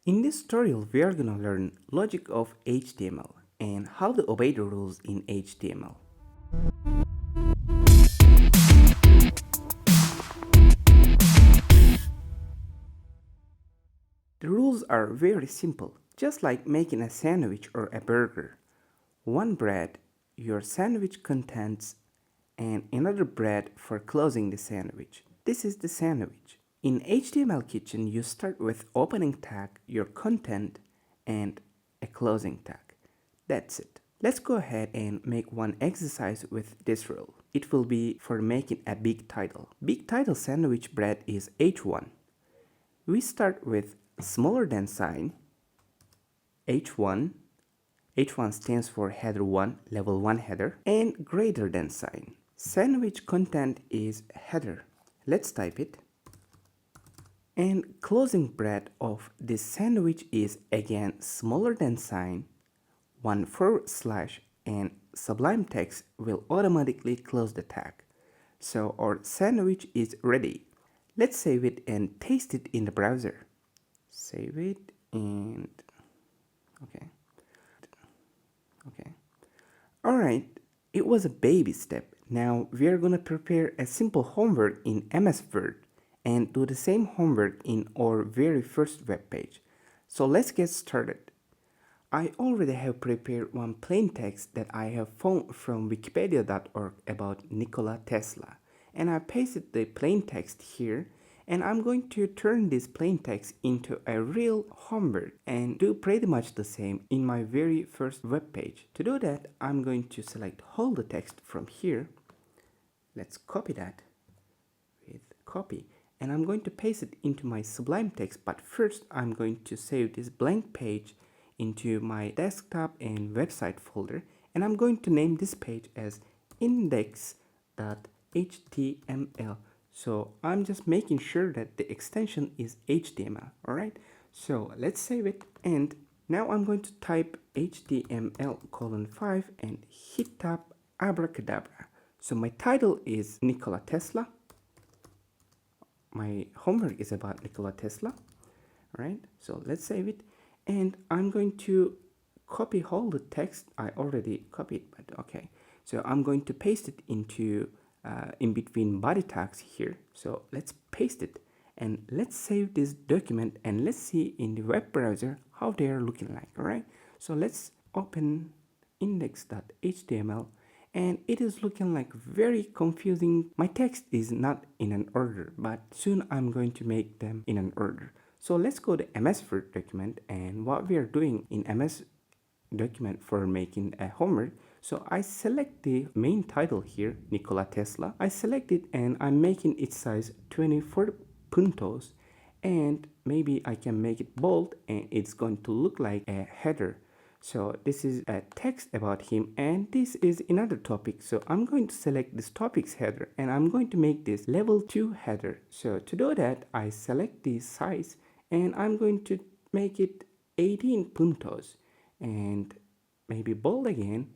In this tutorial, we are going to learn logic of HTML and how to obey the rules in HTML. The rules are very simple, just like making a sandwich or a burger. One bread, your sandwich contents, and another bread for closing the sandwich. This is the sandwich. In HTML Kitchen, you start with opening tag, your content, and a closing tag. That's it. Let's go ahead and make one exercise with this rule. It will be for making a big title. Big title sandwich bread is H1. We start with smaller than sign, H1. H1 stands for header 1, level 1 header, and greater than sign. Sandwich content is header. Let's type it. And closing bread of this sandwich is again smaller than sign, 1/4/, and Sublime Text will automatically close the tag. So our sandwich is ready. Let's save it and paste it in the browser. Save it and okay. Alright, it was a baby step. Now we are gonna prepare a simple homework in MS Word and do the same homework in our very first web page. So let's get started. I already have prepared one plain text that I have found from wikipedia.org about Nikola Tesla, and I pasted the plain text here, and I'm going to turn this plain text into a real homework and do pretty much the same in my very first web page. To do that, I'm going to select all the text from here. Let's copy that with copy, and I'm going to paste it into my Sublime Text, but first I'm going to save this blank page into my desktop and website folder, and I'm going to name this page as index.html. So I'm just making sure that the extension is HTML. Alright, so let's save it, and now I'm going to type HTML:5 and hit tab, abracadabra. So my title is Nikola Tesla. My homework is about Nikola Tesla. Right, so let's save it, and I'm going to copy all the text. I already copied, but okay, so I'm going to paste it into in between body tags here. So let's paste it, and let's save this document, and let's see in the web browser how they are looking like. All right, so let's open index.html, and it is looking like very confusing. My text is not in an order, but soon I'm going to make them in an order. So let's go to MS Word document, and what we are doing in MS document for making a homework. So I select the main title here, Nikola Tesla. I select it, and I'm making its size 24 puntos, and maybe I can make it bold, and it's going to look like a header. So this is a text about him, and this is another topic. So I'm going to select this topic's header, and I'm going to make this level 2 header. So to do that, I select the size, and I'm going to make it 18 puntos, and maybe bold again.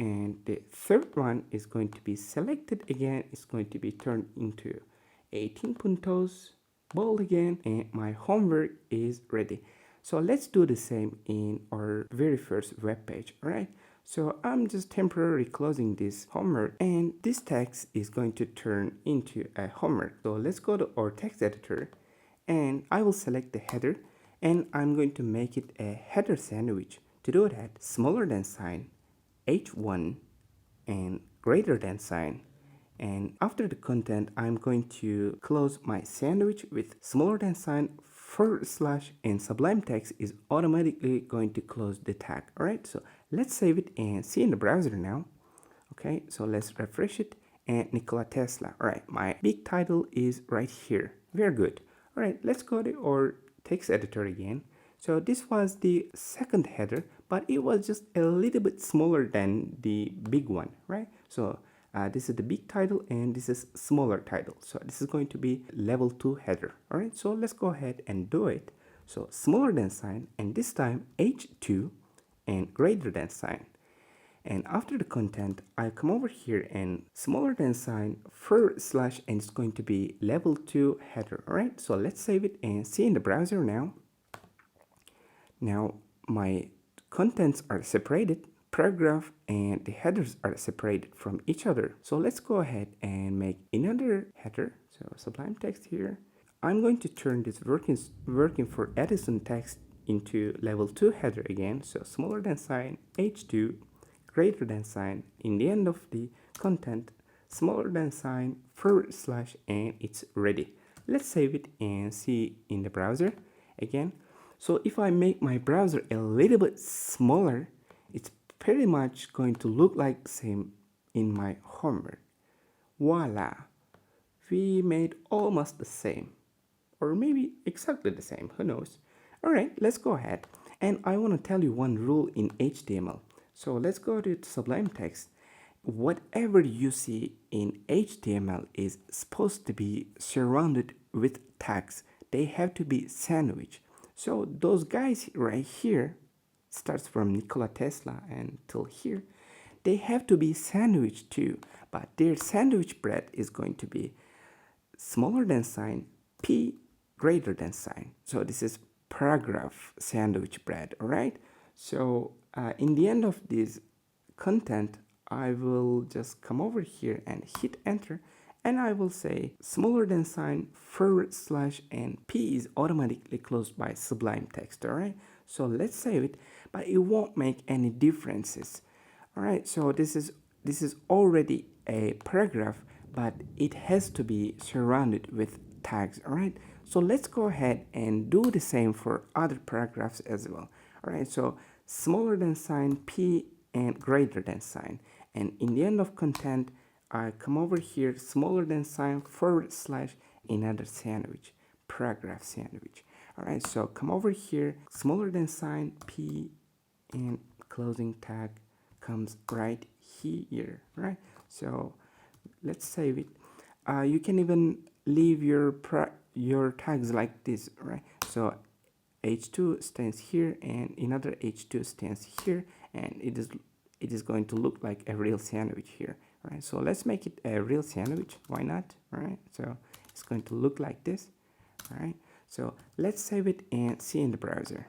And the third one is going to be selected again. It's going to be turned into 18 puntos, bold again, and my homework is ready. So let's do the same in our very first web page. All right, so I'm just temporarily closing this homework, and this text is going to turn into a homework. So let's go to our text editor, and I will select the header, and I'm going to make it a header sandwich. To do that, smaller than sign, H1, and greater than sign, and after the content I'm going to close my sandwich with smaller than sign, /, and Sublime Text is automatically going to close the tag. Alright, so let's save it and see in the browser now. Okay, so let's refresh it, and Nikola Tesla. Alright, my big title is right here. Very good. Alright, let's go to our text editor again. So this was the second header, but it was just a little bit smaller than the big one, right? So this is the big title, and this is smaller title. So this is going to be level 2 header. All right, so let's go ahead and do it. So smaller than sign, and this time H2, and greater than sign. And after the content, I come over here and smaller than sign, /, and it's going to be level 2 header. All right, so let's save it and see in the browser now. Now my contents are separated, paragraph and the headers are separated from each other. So let's go ahead and make another header. So Sublime Text here. I'm going to turn this working for Edison text into level 2 header again. So smaller than sign, H2, greater than sign, in the end of the content, smaller than sign, / and it's ready. Let's save it and see in the browser again. So if I make my browser a little bit smaller, it's pretty much going to look like the same in my homework. Voila! We made almost the same, or maybe exactly the same, who knows. Alright, let's go ahead. And I want to tell you one rule in HTML. So let's go to Sublime Text. Whatever you see in HTML is supposed to be surrounded with tags. They have to be sandwiched. So those guys right here, starts from Nikola Tesla until here, they have to be sandwiched too, but their sandwich bread is going to be smaller than sign, P greater than sign. So this is paragraph sandwich bread, all right? So in the end of this content, I will just come over here and hit enter, and I will say smaller than sign, / and P is automatically closed by Sublime Text, all right? So let's save it, but it won't make any differences. All right, so this is already a paragraph, but it has to be surrounded with tags. All right, so let's go ahead and do the same for other paragraphs as well. All right, so smaller than sign, P, and greater than sign, and in the end of content, I come over here, smaller than sign, / another sandwich, paragraph sandwich. All right, so come over here, smaller than sign, P, and closing tag comes right here, right? So let's save it. You can even leave your tags like this, right? So H2 stands here and another H2 stands here, and it is going to look like a real sandwich here, right? So let's make it a real sandwich. Why not? All right, so it's going to look like this. All right, so let's save it and see in the browser.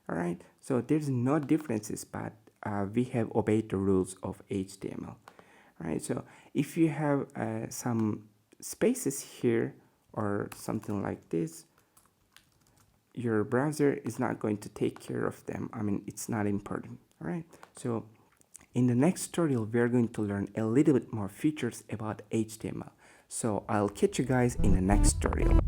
All right, so there's no differences, but we have obeyed the rules of HTML. All right, so if you have some spaces here or something like this, your browser is not going to take care of them. I mean, it's not important. All right, so in the next tutorial, we are going to learn a little bit more features about HTML. So I'll catch you guys in the next tutorial.